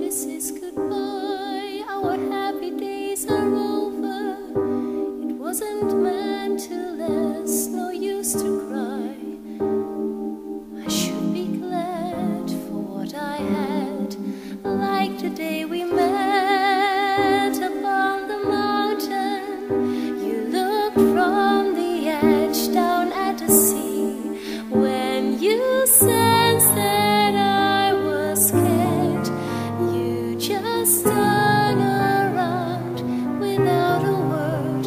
this is goodbye. Our happy days are over. It wasn't meant to last, no use to cry. I should be glad for what I had, like the day we met upon the mountain. You looked from the edge down at the sea. When you sensed that I was scared, you just turned around without a word.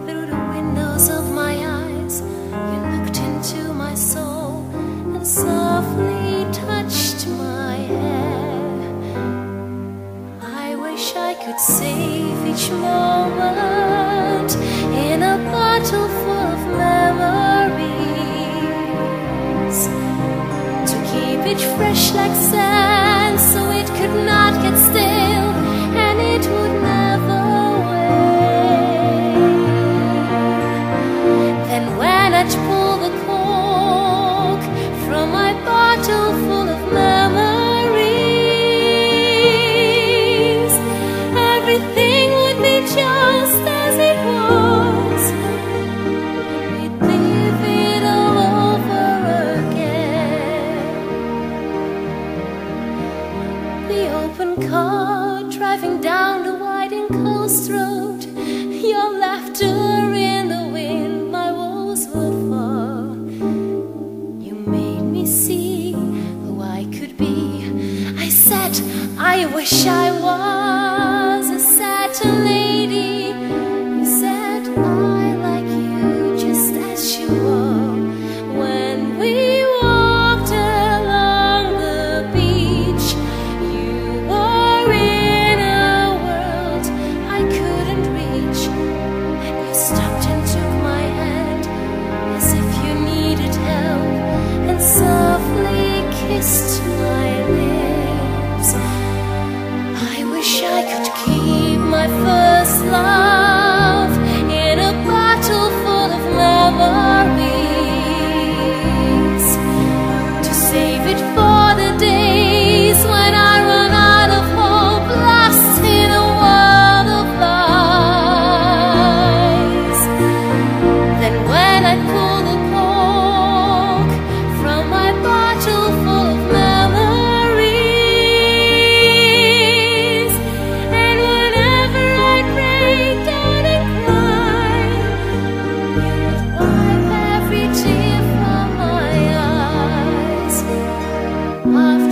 Through the windows of my eyes, you looked into my soul and softly touched my hair. I wish I could save each moment in a bottle full of memories, to keep it fresh like sand, so it could not get stale and it would never wane. Then when I'd pull the cork from my bottle full of memories, everything would be just as it was. We'd live it all over again. The open car driving down the winding coast road, your laughter in the wind, my woes were far. You made me see who I could be. I said, I wish I was a satin lady. You said, I like you just as you are. When we walked along the beach, you were in a world I couldn't reach. And you stopped and took my hand as if you needed help, and softly kissed my lips. I wish I could keep my first love in a bottle full of memories, to save it for the days when I run out of hope, lost in a world of lies. Then when I pull the cork from my bottle full of memories, and whenever I break down and cry, you would wipe every tear from my eyes. After